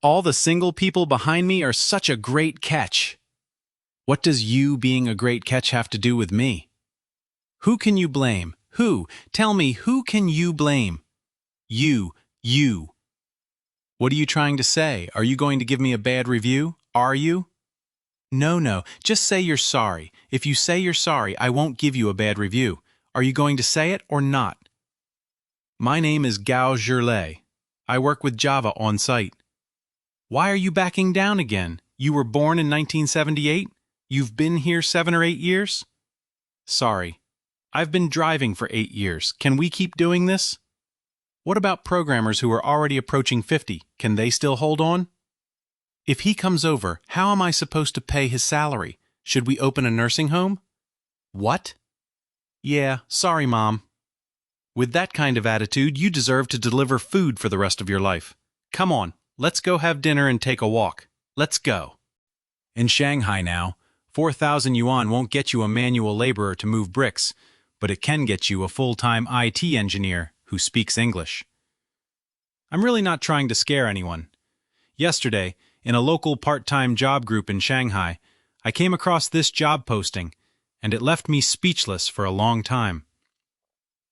All the single people behind me are such a great catch. What does you being a great catch have to do with me? Who can you blame? Who? Tell me, who can you blame? You. What are you trying to say? Are you going to give me a bad review? Are you? No, just say you're sorry. If you say you're sorry, I won't give you a bad review. Are you going to say it or not? My name is Gao Zhirlei. I work with Java on site. Why are you backing down again? You were born in 1978? You've been here 7 or 8 years? Sorry. I've been driving for 8 years. Can we keep doing this? What about programmers who are already approaching 50? Can they still hold on? If he comes over, how am I supposed to pay his salary? Should we open a nursing home? What? Yeah, sorry, Mom. With that kind of attitude, you deserve to deliver food for the rest of your life. Come on, let's go have dinner and take a walk. Let's go. In Shanghai now, 4,000 yuan won't get you a manual laborer to move bricks, but it can get you a full-time IT engineer who speaks English. I'm really not trying to scare anyone. Yesterday, in a local part-time job group in Shanghai, I came across this job posting, and it left me speechless for a long time.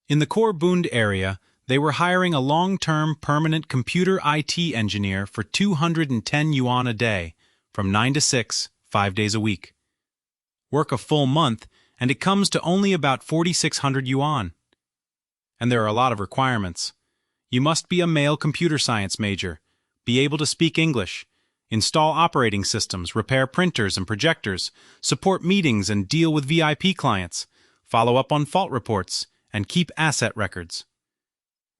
In the core Bund area, they were hiring a long-term permanent computer IT engineer for 210 yuan a day, from 9 to 6, 5 days a week. Work a full month, and it comes to only about 4,600 yuan. And there are a lot of requirements. You must be a male computer science major, be able to speak English, install operating systems, repair printers and projectors, support meetings and deal with VIP clients, follow up on fault reports, and keep asset records.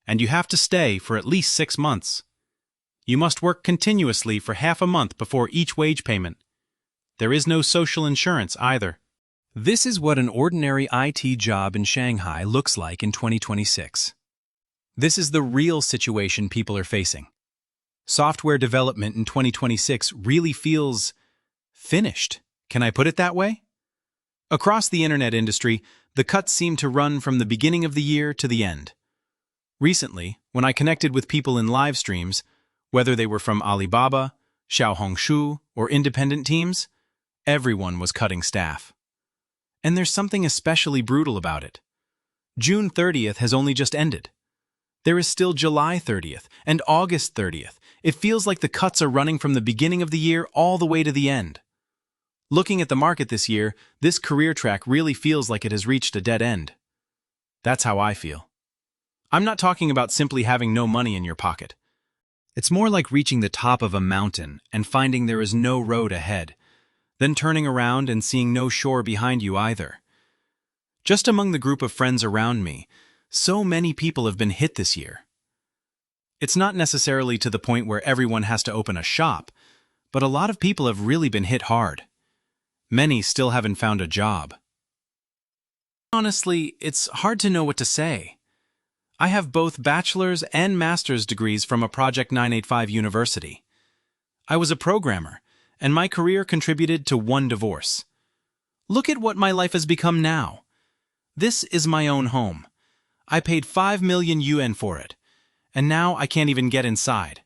And you have to stay for at least 6 months. You must work continuously for half a month before each wage payment. There is no social insurance either. This is what an ordinary IT job in Shanghai looks like in 2026. This is the real situation people are facing. Software development in 2026 really feels finished. Can I put it that way? Across the internet industry, the cuts seem to run from the beginning of the year to the end. Recently, when I connected with people in live streams, whether they were from Alibaba, Xiaohongshu, or independent teams, everyone was cutting staff. And there's something especially brutal about it. June 30th has only just ended. There is still July 30th and August 30th. It feels like the cuts are running from the beginning of the year all the way to the end. Looking at the market this year, this career track really feels like it has reached a dead end. That's how I feel. I'm not talking about simply having no money in your pocket. It's more like reaching the top of a mountain and finding there is no road ahead, then turning around and seeing no shore behind you either. Just among the group of friends around me, so many people have been hit this year. It's not necessarily to the point where everyone has to open a shop, but a lot of people have really been hit hard. Many still haven't found a job. Honestly, it's hard to know what to say. I have both bachelor's and master's degrees from a Project 985 university. I was a programmer, and my career contributed to 1 divorce. Look at what my life has become now. This is my own home. I paid 5 million yuan for it, and now I can't even get inside.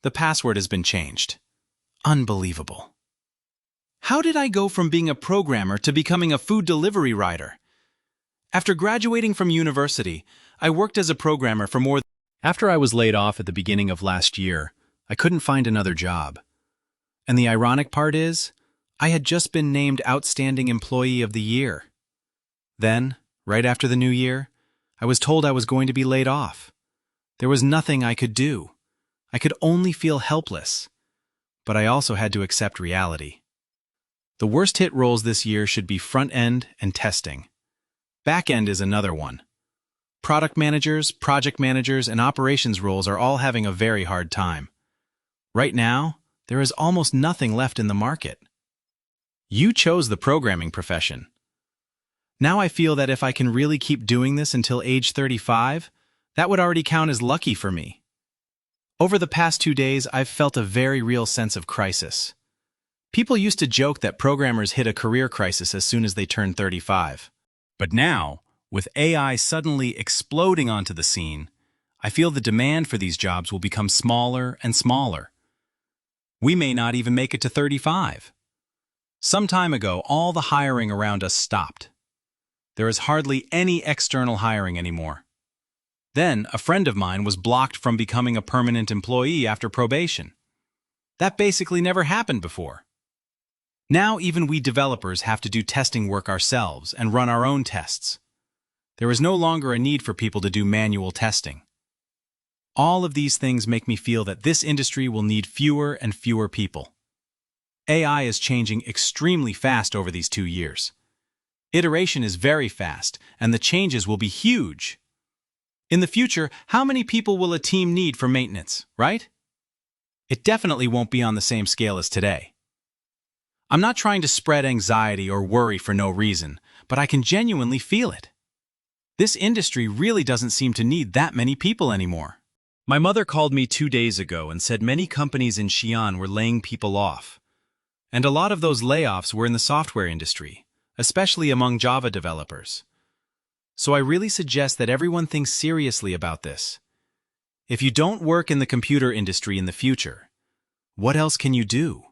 The password has been changed. Unbelievable. How did I go from being a programmer to becoming a food delivery rider? After graduating from university, I worked as a programmer for more than... After I was laid off at the beginning of last year, I couldn't find another job. And the ironic part is, I had just been named Outstanding Employee of the Year. Then, right after the new year, I was told I was going to be laid off. There was nothing I could do. I could only feel helpless. But I also had to accept reality. The worst hit roles this year should be front-end and testing. Back-end is another one. Product managers, project managers, and operations roles are all having a very hard time. Right now, there is almost nothing left in the market. You chose the programming profession. Now I feel that if I can really keep doing this until age 35, that would already count as lucky for me. Over the past 2 days, I've felt a very real sense of crisis. People used to joke that programmers hit a career crisis as soon as they turn 35. But now, with AI suddenly exploding onto the scene, I feel the demand for these jobs will become smaller and smaller. We may not even make it to 35. Some time ago, all the hiring around us stopped. There is hardly any external hiring anymore. Then, a friend of mine was blocked from becoming a permanent employee after probation. That basically never happened before. Now even we developers have to do testing work ourselves and run our own tests. There is no longer a need for people to do manual testing. All of these things make me feel that this industry will need fewer and fewer people. AI is changing extremely fast over these 2 years. Iteration is very fast, and the changes will be huge. In the future, how many people will a team need for maintenance, right? It definitely won't be on the same scale as today. I'm not trying to spread anxiety or worry for no reason, but I can genuinely feel it. This industry really doesn't seem to need that many people anymore. My mother called me 2 days ago and said many companies in Xi'an were laying people off. And a lot of those layoffs were in the software industry, especially among Java developers. So I really suggest that everyone thinks seriously about this. If you don't work in the computer industry in the future, what else can you do?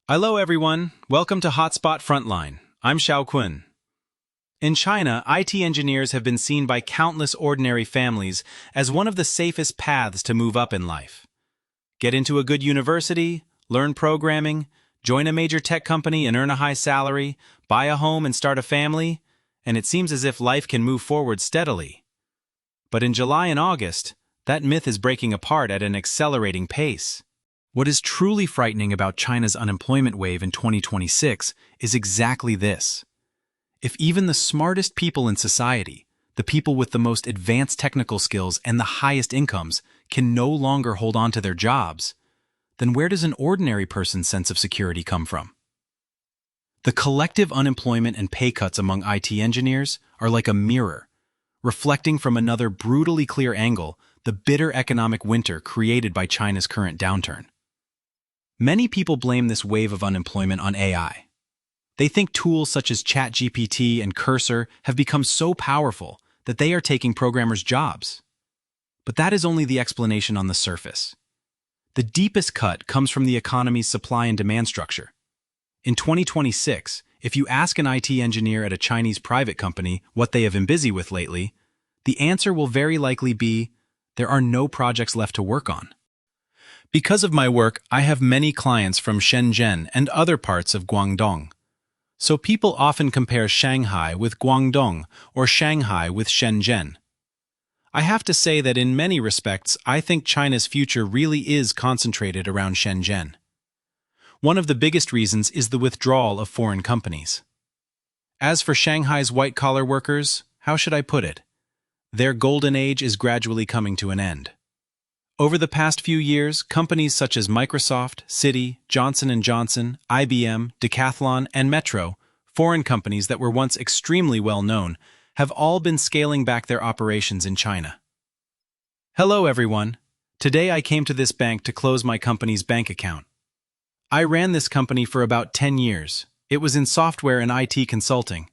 Hello everyone, welcome to Hotspot Frontline. I'm Xiao Kun. In China, IT engineers have been seen by countless ordinary families as one of the safest paths to move up in life. Get into a good university, learn programming, join a major tech company and earn a high salary, buy a home and start a family, and it seems as if life can move forward steadily. But in July and August, that myth is breaking apart at an accelerating pace. What is truly frightening about China's unemployment wave in 2026 is exactly this. If even the smartest people in society, the people with the most advanced technical skills and the highest incomes, can no longer hold on to their jobs, then where does an ordinary person's sense of security come from? The collective unemployment and pay cuts among IT engineers are like a mirror, reflecting from another brutally clear angle the bitter economic winter created by China's current downturn. Many people blame this wave of unemployment on AI. They think tools such as ChatGPT and Cursor have become so powerful that they are taking programmers' jobs. But that is only the explanation on the surface. The deepest cut comes from the economy's supply and demand structure. In 2026, if you ask an IT engineer at a Chinese private company what they have been busy with lately, the answer will very likely be, there are no projects left to work on. Because of my work, I have many clients from Shenzhen and other parts of Guangdong. So people often compare Shanghai with Guangdong or Shanghai with Shenzhen. I have to say that in many respects, I think China's future really is concentrated around Shenzhen. One of the biggest reasons is the withdrawal of foreign companies. As for Shanghai's white-collar workers, how should I put it? Their golden age is gradually coming to an end. Over the past few years, companies such as Microsoft, Citi, Johnson & Johnson, IBM, Decathlon, and Metro, foreign companies that were once extremely well known, have all been scaling back their operations in China. Hello everyone. Today I came to this bank to close my company's bank account. I ran this company for about 10 years. It was in software and IT consulting.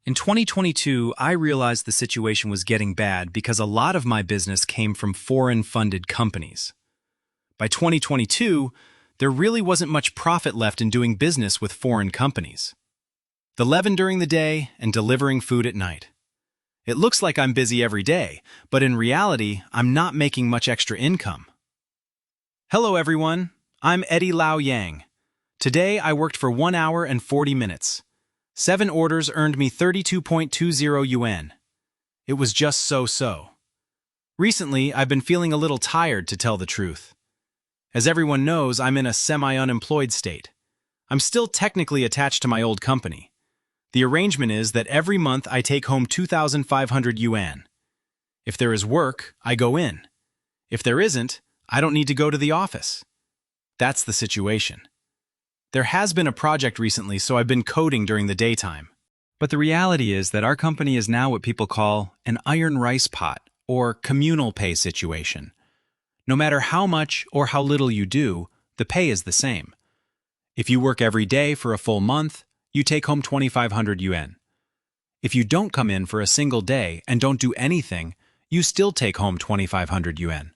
In 2022, I realized the situation was getting bad because a lot of my business came from foreign-funded companies. By 2022, there really wasn't much profit left in doing business with foreign companies. 11 during the day and delivering food at night. It looks like I'm busy every day, but in reality, I'm not making much extra income. Hello everyone, I'm Eddie Lao Yang. Today I worked for 1 hour and 40 minutes. 7 orders earned me 32.20 yuan. It was just so-so. Recently, I've been feeling a little tired, to tell the truth. As everyone knows, I'm in a semi-unemployed state. I'm still technically attached to my old company. The arrangement is that every month I take home 2,500 yuan. If there is work, I go in. If there isn't, I don't need to go to the office. That's the situation. There has been a project recently, so I've been coding during the daytime. But the reality is that our company is now what people call an iron rice pot, or communal pay situation. No matter how much or how little you do, the pay is the same. If you work every day for a full month, you take home 2,500 yuan. If you don't come in for a single day and don't do anything, you still take home 2,500 yuan.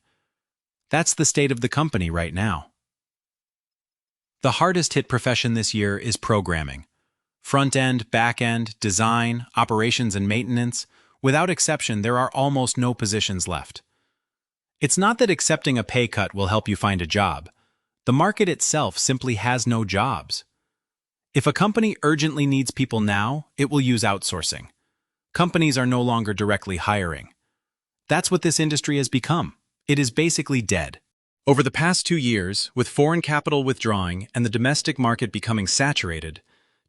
That's the state of the company right now. The hardest hit profession this year is programming. Front-end, back-end, design, operations, and maintenance. Without exception, there are almost no positions left. It's not that accepting a pay cut will help you find a job. The market itself simply has no jobs. If a company urgently needs people now, it will use outsourcing. Companies are no longer directly hiring. That's what this industry has become. It is basically dead. Over the past 2 years, with foreign capital withdrawing and the domestic market becoming saturated,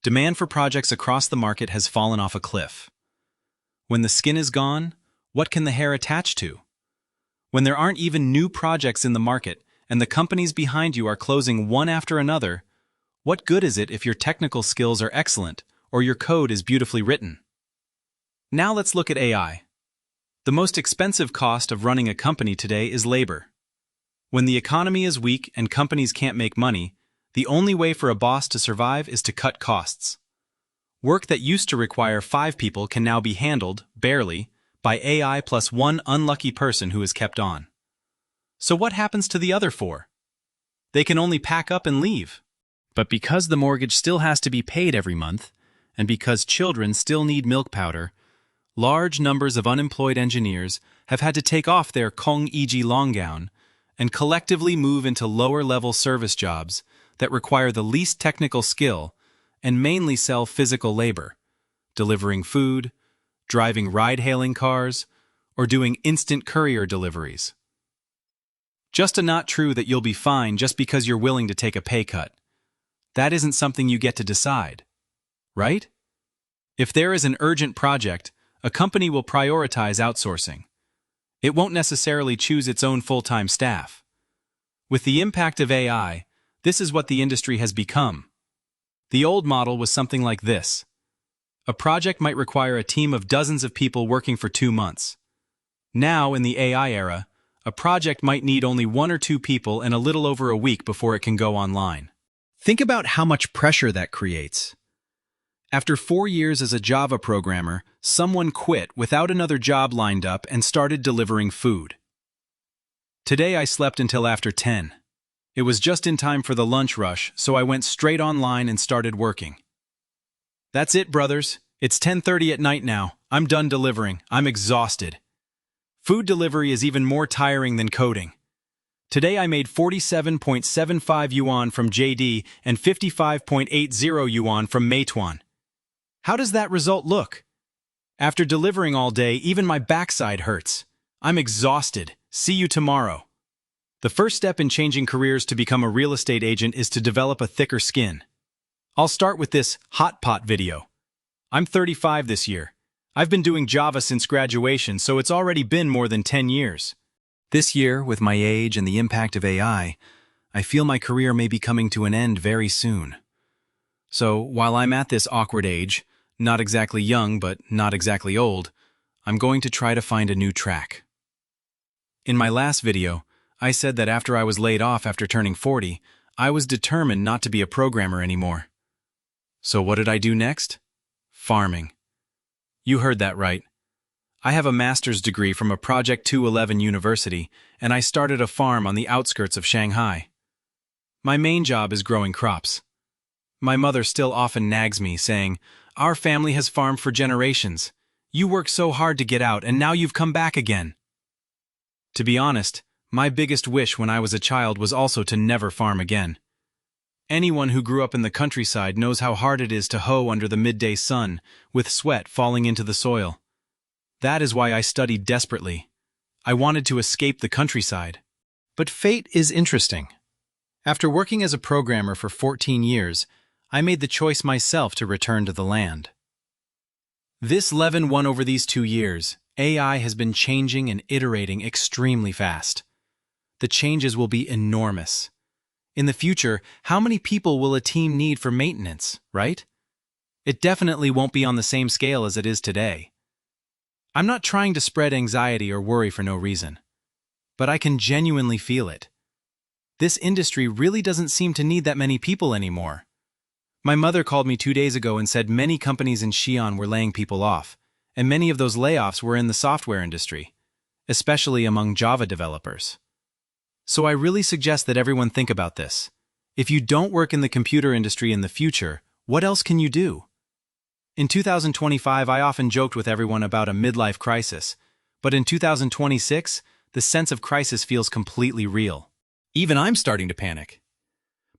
demand for projects across the market has fallen off a cliff. When the skin is gone, what can the hair attach to? When there aren't even new projects in the market and the companies behind you are closing one after another, what good is it if your technical skills are excellent or your code is beautifully written? Now let's look at AI. The most expensive cost of running a company today is labor. When the economy is weak and companies can't make money, the only way for a boss to survive is to cut costs. Work that used to require 5 people can now be handled, barely, by AI plus one unlucky person who is kept on. So what happens to the other 4? They can only pack up and leave. But because the mortgage still has to be paid every month, and because children still need milk powder, large numbers of unemployed engineers have had to take off their Kong e.g. long gown and collectively move into lower-level service jobs that require the least technical skill and mainly sell physical labor, delivering food, driving ride-hailing cars, or doing instant courier deliveries. Just not true that you'll be fine just because you're willing to take a pay cut. That isn't something you get to decide, right? If there is an urgent project, a company will prioritize outsourcing. It won't necessarily choose its own full-time staff. With the impact of AI, this is what the industry has become. The old model was something like this. A project might require a team of dozens of people working for 2 months. Now, in the AI era, a project might need only 1 or 2 people and a little over a week before it can go online. Think about how much pressure that creates. After 4 years as a Java programmer, someone quit without another job lined up and started delivering food. Today I slept until after 10. It was just in time for the lunch rush, so I went straight online and started working. That's it, brothers. It's 10:30 at night now. I'm done delivering. I'm exhausted. Food delivery is even more tiring than coding. Today I made 47.75 yuan from JD and 55.80 yuan from Meituan. How does that result look? After delivering all day, even my backside hurts. I'm exhausted. See you tomorrow. The first step in changing careers to become a real estate agent is to develop a thicker skin. I'll start with this hot pot video. I'm 35 this year. I've been doing Java since graduation, so it's already been more than 10 years. This year, with my age and the impact of AI, I feel my career may be coming to an end very soon. So, while I'm at this awkward age, not exactly young but not exactly old, I'm going to try to find a new track. In my last video, I said that after I was laid off after turning 40, I was determined not to be a programmer anymore. So what did I do next? Farming. You heard that right. I have a master's degree from a Project 211 university, and I started a farm on the outskirts of Shanghai. My main job is growing crops. My mother still often nags me, saying, "Our family has farmed for generations. You worked so hard to get out, and now you've come back again." To be honest, my biggest wish when I was a child was also to never farm again. Anyone who grew up in the countryside knows how hard it is to hoe under the midday sun, with sweat falling into the soil. That is why I studied desperately. I wanted to escape the countryside. But fate is interesting. After working as a programmer for 14 years, I made the choice myself to return to the land. This 11-1 over these 2 years, AI has been changing and iterating extremely fast. The changes will be enormous. In the future, how many people will a team need for maintenance, right? It definitely won't be on the same scale as it is today. I'm not trying to spread anxiety or worry for no reason, but I can genuinely feel it. This industry really doesn't seem to need that many people anymore. My mother called me 2 days ago and said many companies in Xi'an were laying people off, and many of those layoffs were in the software industry, especially among Java developers. So I really suggest that everyone think about this. If you don't work in the computer industry in the future, what else can you do? In 2025, I often joked with everyone about a midlife crisis, but in 2026, the sense of crisis feels completely real. Even I'm starting to panic.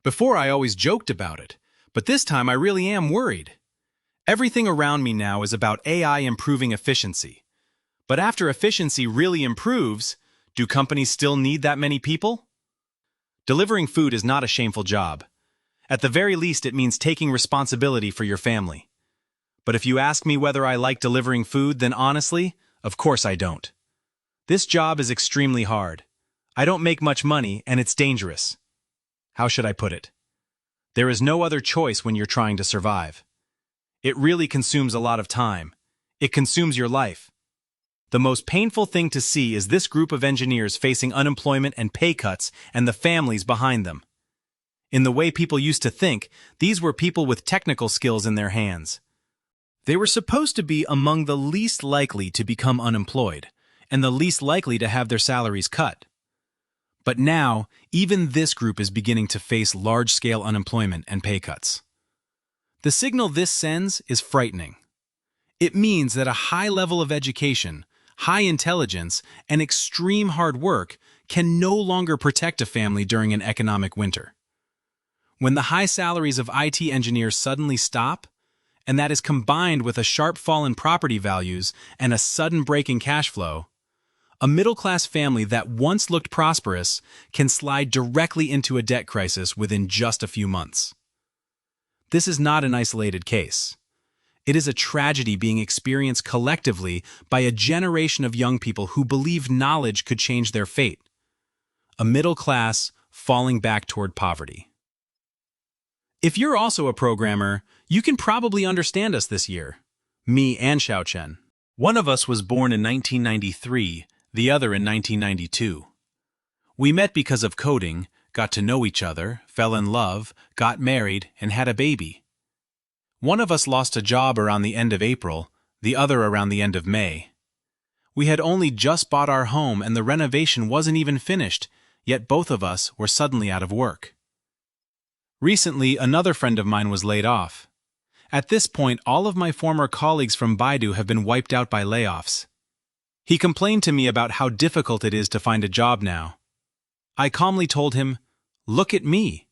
Before, I always joked about it, but this time I really am worried. Everything around me now is about AI improving efficiency. But after efficiency really improves, do companies still need that many people? Delivering food is not a shameful job. At the very least, it means taking responsibility for your family. But if you ask me whether I like delivering food, then honestly, of course I don't. This job is extremely hard. I don't make much money, and it's dangerous. How should I put it? There is no other choice when you're trying to survive. It really consumes a lot of time. It consumes your life. The most painful thing to see is this group of engineers facing unemployment and pay cuts and the families behind them. In the way people used to think, these were people with technical skills in their hands. They were supposed to be among the least likely to become unemployed and the least likely to have their salaries cut. But now, even this group is beginning to face large-scale unemployment and pay cuts. The signal this sends is frightening. It means that a high level of education, high intelligence, and extreme hard work can no longer protect a family during an economic winter. When the high salaries of IT engineers suddenly stop, and that is combined with a sharp fall in property values and a sudden break in cash flow, a middle-class family that once looked prosperous can slide directly into a debt crisis within just a few months. This is not an isolated case. It is a tragedy being experienced collectively by a generation of young people who believe knowledge could change their fate. A middle class falling back toward poverty. If you're also a programmer, you can probably understand us this year. Me and Xiaochen. One of us was born in 1993, the other in 1992. We met because of coding, got to know each other, fell in love, got married, and had a baby. One of us lost a job around the end of April, the other around the end of May. We had only just bought our home and the renovation wasn't even finished, yet both of us were suddenly out of work. Recently, another friend of mine was laid off. At this point, all of my former colleagues from Baidu have been wiped out by layoffs. He complained to me about how difficult it is to find a job now. I calmly told him, "Look at me.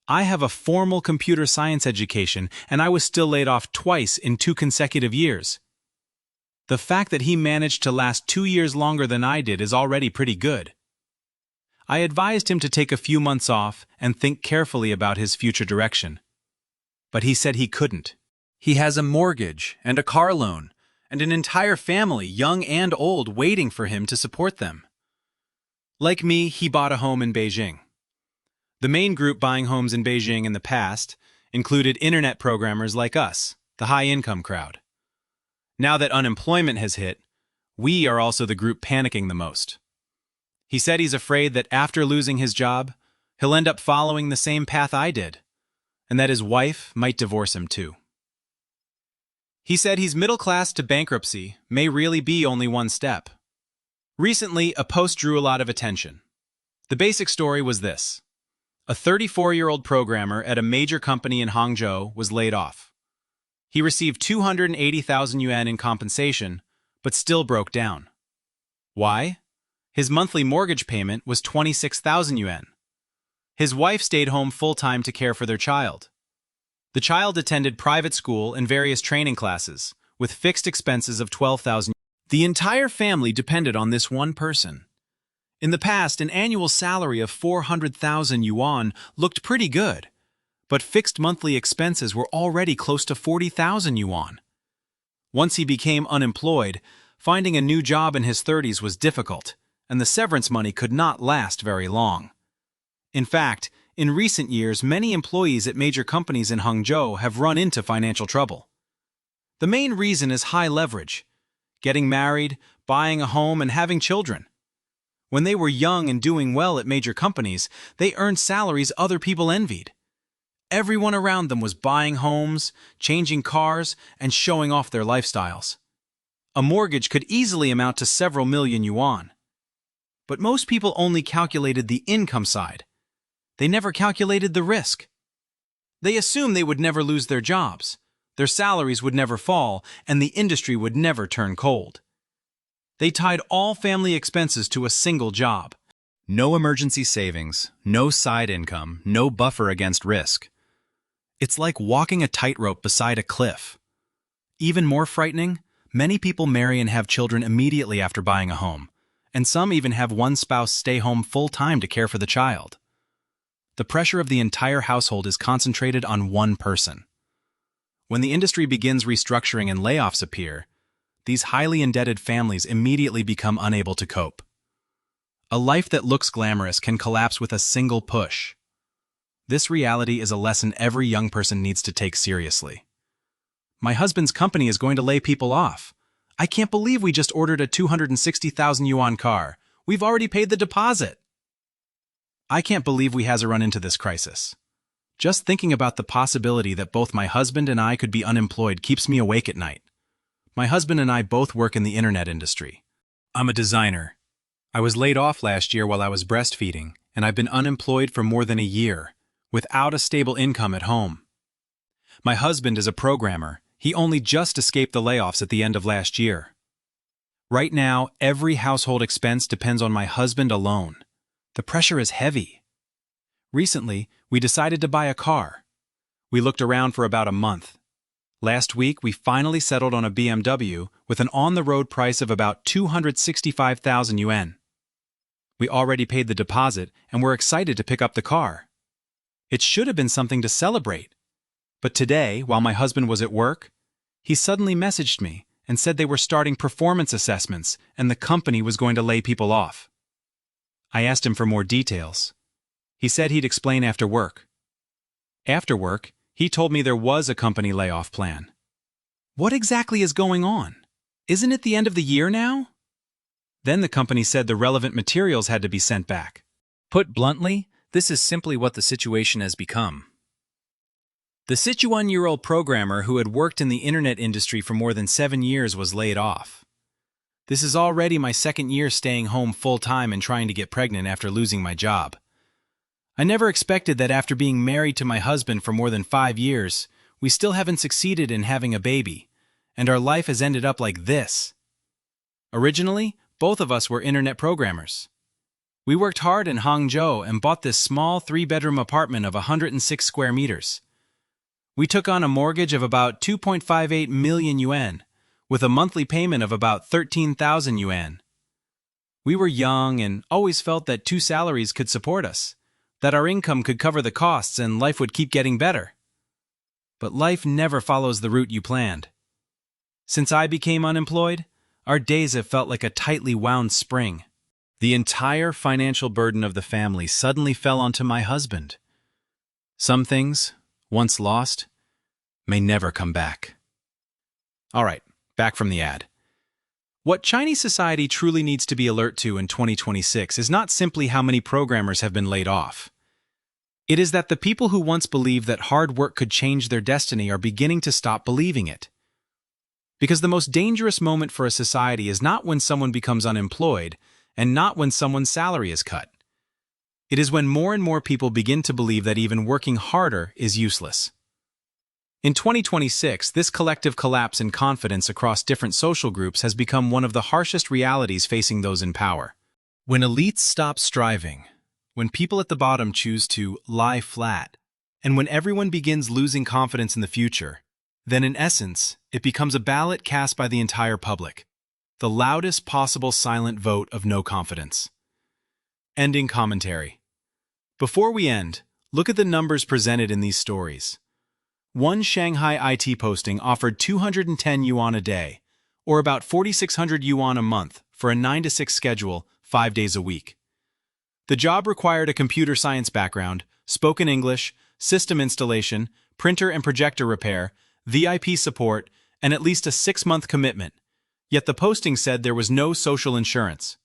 I have a formal computer science education and I was still laid off twice in 2 consecutive years. The fact that he managed to last 2 years longer than I did is already pretty good." I advised him to take a few months off and think carefully about his future direction. But he said he couldn't. He has a mortgage and a car loan and an entire family, young and old, waiting for him to support them. Like me, he bought a home in Beijing. The main group buying homes in Beijing in the past included internet programmers like us, the high-income crowd. Now that unemployment has hit, we are also the group panicking the most. He said he's afraid that after losing his job, he'll end up following the same path I did, and that his wife might divorce him too. He said he's middle class to bankruptcy may really be only one step. Recently, a post drew a lot of attention. The basic story was this. A 34-year-old programmer at a major company in Hangzhou was laid off. He received 280,000 yuan in compensation, but still broke down. Why? His monthly mortgage payment was 26,000 yuan. His wife stayed home full-time to care for their child. The child attended private school and various training classes, with fixed expenses of 12,000. The entire family depended on this one person. In the past, an annual salary of 400,000 yuan looked pretty good, but fixed monthly expenses were already close to 40,000 yuan. Once he became unemployed, finding a new job in his 30s was difficult, and the severance money could not last very long. In fact, in recent years, many employees at major companies in Hangzhou have run into financial trouble. The main reason is high leverage, getting married, buying a home, and having children. When they were young and doing well at major companies, they earned salaries other people envied. Everyone around them was buying homes, changing cars, and showing off their lifestyles. A mortgage could easily amount to several million yuan. But most people only calculated the income side. They never calculated the risk. They assumed they would never lose their jobs, their salaries would never fall, and the industry would never turn cold. They tied all family expenses to a single job. No emergency savings, no side income, no buffer against risk. It's like walking a tightrope beside a cliff. Even more frightening, many people marry and have children immediately after buying a home, and some even have one spouse stay home full-time to care for the child. The pressure of the entire household is concentrated on one person. When the industry begins restructuring and layoffs appear, these highly indebted families immediately become unable to cope. A life that looks glamorous can collapse with a single push. This reality is a lesson every young person needs to take seriously. My husband's company is going to lay people off. I can't believe we just ordered a 260,000 yuan car. We've already paid the deposit. I can't believe we has run into this crisis. Just thinking about the possibility that both my husband and I could be unemployed keeps me awake at night. My husband and I both work in the internet industry. I'm a designer. I was laid off last year while I was breastfeeding, and I've been unemployed for more than a year, without a stable income at home. My husband is a programmer. He only just escaped the layoffs at the end of last year. Right now, every household expense depends on my husband alone. The pressure is heavy. Recently, we decided to buy a car. We looked around for about a month. Last week, we finally settled on a BMW with an on-the-road price of about 265,000 yuan. We already paid the deposit and we're excited to pick up the car. It should have been something to celebrate. But today, while my husband was at work, he suddenly messaged me and said they were starting performance assessments and the company was going to lay people off. I asked him for more details. He said he'd explain after work. After work, he told me there was a company layoff plan. What exactly is going on? Isn't it the end of the year now? Then the company said the relevant materials had to be sent back. Put bluntly, this is simply what the situation has become. The 61-year-old programmer who had worked in the internet industry for more than 7 years was laid off. This is already my second year staying home full-time and trying to get pregnant after losing my job. I never expected that after being married to my husband for more than 5 years, we still haven't succeeded in having a baby, and our life has ended up like this. Originally, both of us were internet programmers. We worked hard in Hangzhou and bought this small 3-bedroom apartment of 106 square meters. We took on a mortgage of about 2.58 million yuan, with a monthly payment of about 13,000 yuan. We were young and always felt that 2 salaries could support us, that our income could cover the costs and life would keep getting better. But life never follows the route you planned. Since I became unemployed, our days have felt like a tightly wound spring. The entire financial burden of the family suddenly fell onto my husband. Some things, once lost, may never come back. All right, back from the ad. What Chinese society truly needs to be alert to in 2026 is not simply how many programmers have been laid off. It is that the people who once believed that hard work could change their destiny are beginning to stop believing it. Because the most dangerous moment for a society is not when someone becomes unemployed and not when someone's salary is cut. It is when more and more people begin to believe that even working harder is useless. In 2026, this collective collapse in confidence across different social groups has become one of the harshest realities facing those in power. When elites stop striving, when people at the bottom choose to lie flat, and when everyone begins losing confidence in the future, then in essence, it becomes a ballot cast by the entire public, the loudest possible silent vote of no confidence. Ending commentary. Before we end, look at the numbers presented in these stories. One Shanghai IT posting offered 210 yuan a day, or about 4,600 yuan a month, for a 9-to-6 schedule, 5 days a week. The job required a computer science background, spoken English, system installation, printer and projector repair, VIP support, and at least a 6-month commitment, yet the posting said there was no social insurance.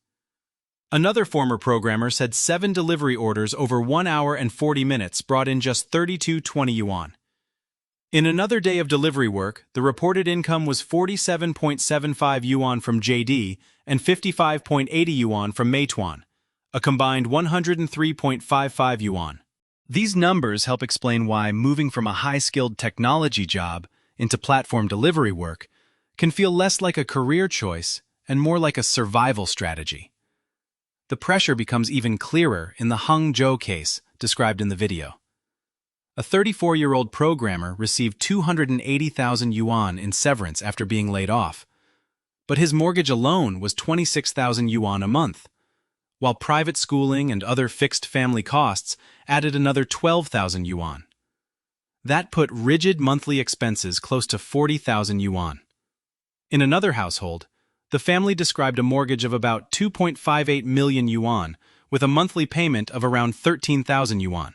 Another former programmer said 7 delivery orders over 1 hour and 40 minutes brought in just 32.20 yuan. In another day of delivery work, the reported income was 47.75 yuan from JD and 55.80 yuan from Meituan, a combined 103.55 yuan. These numbers help explain why moving from a high-skilled technology job into platform delivery work can feel less like a career choice and more like a survival strategy. The pressure becomes even clearer in the Hangzhou case described in the video. A 34-year-old programmer received 280,000 yuan in severance after being laid off, but his mortgage alone was 26,000 yuan a month, while private schooling and other fixed family costs added another 12,000 yuan. That put rigid monthly expenses close to 40,000 yuan. In another household, the family described a mortgage of about 2.58 million yuan, with a monthly payment of around 13,000 yuan.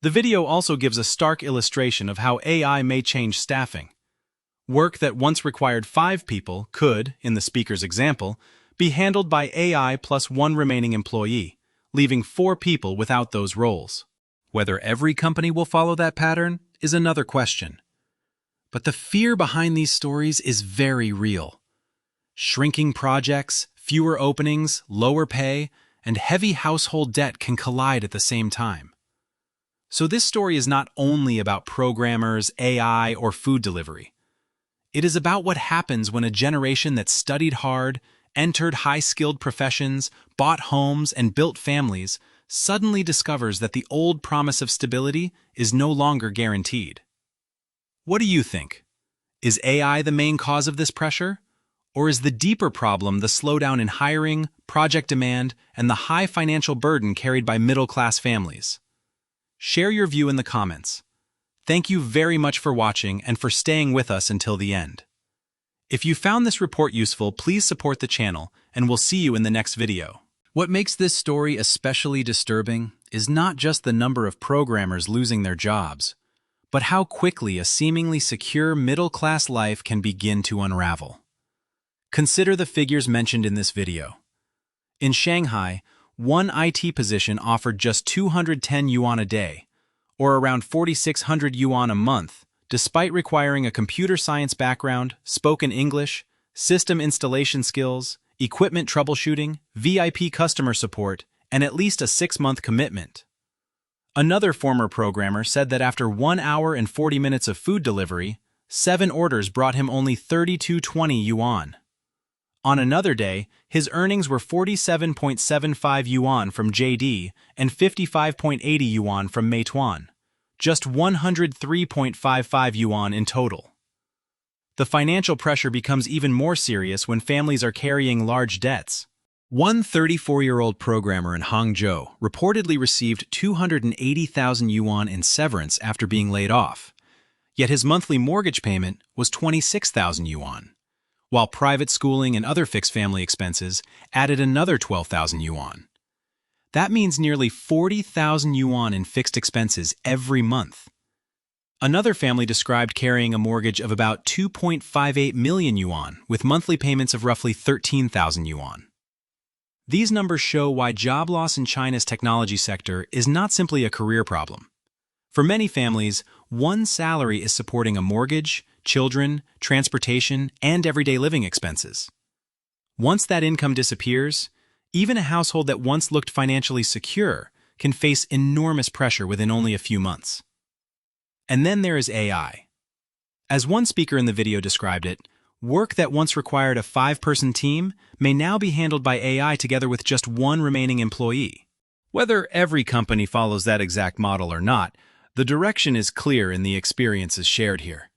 The video also gives a stark illustration of how AI may change staffing. Work that once required 5 people could, in the speaker's example, be handled by AI plus 1 remaining employee, leaving 4 people without those roles. Whether every company will follow that pattern is another question. But the fear behind these stories is very real. Shrinking projects, fewer openings, lower pay, and heavy household debt can collide at the same time. So this story is not only about programmers, AI, or food delivery. It is about what happens when a generation that studied hard, entered high-skilled professions, bought homes, and built families suddenly discovers that the old promise of stability is no longer guaranteed. What do you think? Is AI the main cause of this pressure? Or is the deeper problem the slowdown in hiring, project demand, and the high financial burden carried by middle-class families? Share your view in the comments. Thank you very much for watching and for staying with us until the end. If you found this report useful, please support the channel, and we'll see you in the next video. What makes this story especially disturbing is not just the number of programmers losing their jobs, but how quickly a seemingly secure middle-class life can begin to unravel. Consider the figures mentioned in this video. In Shanghai, one IT position offered just 210 yuan a day, or around 4,600 yuan a month, despite requiring a computer science background, spoken English, system installation skills, equipment troubleshooting, VIP customer support, and at least a 6-month commitment. Another former programmer said that after 1 hour and 40 minutes of food delivery, 7 orders brought him only 32.20 yuan. On another day, his earnings were 47.75 yuan from JD and 55.80 yuan from Meituan, just 103.55 yuan in total. The financial pressure becomes even more serious when families are carrying large debts. One 34-year-old programmer in Hangzhou reportedly received 280,000 yuan in severance after being laid off, yet his monthly mortgage payment was 26,000 yuan. While private schooling and other fixed family expenses added another 12,000 yuan. That means nearly 40,000 yuan in fixed expenses every month. Another family described carrying a mortgage of about 2.58 million yuan with monthly payments of roughly 13,000 yuan. These numbers show why job loss in China's technology sector is not simply a career problem. For many families, one salary is supporting a mortgage, children, transportation, and everyday living expenses. Once that income disappears, even a household that once looked financially secure can face enormous pressure within only a few months. And then there is AI. As one speaker in the video described it, work that once required a 5-person team may now be handled by AI together with just 1 remaining employee. Whether every company follows that exact model or not, the direction is clear in the experiences shared here.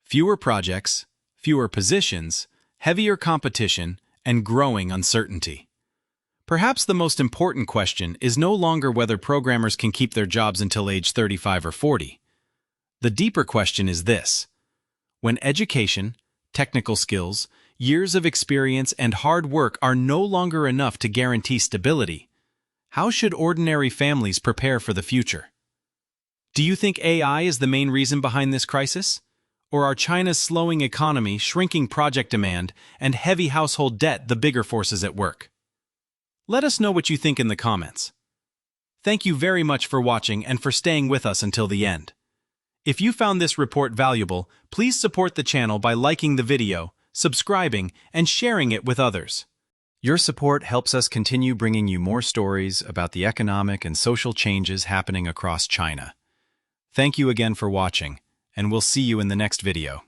Fewer projects, fewer positions, heavier competition, and growing uncertainty. Perhaps the most important question is no longer whether programmers can keep their jobs until age 35 or 40. The deeper question is this: when education, technical skills, years of experience, and hard work are no longer enough to guarantee stability, how should ordinary families prepare for the future? Do you think AI is the main reason behind this crisis? Or are China's slowing economy, shrinking project demand, and heavy household debt the bigger forces at work? Let us know what you think in the comments. Thank you very much for watching and for staying with us until the end. If you found this report valuable, please support the channel by liking the video, subscribing, and sharing it with others. Your support helps us continue bringing you more stories about the economic and social changes happening across China. Thank you again for watching, and we'll see you in the next video.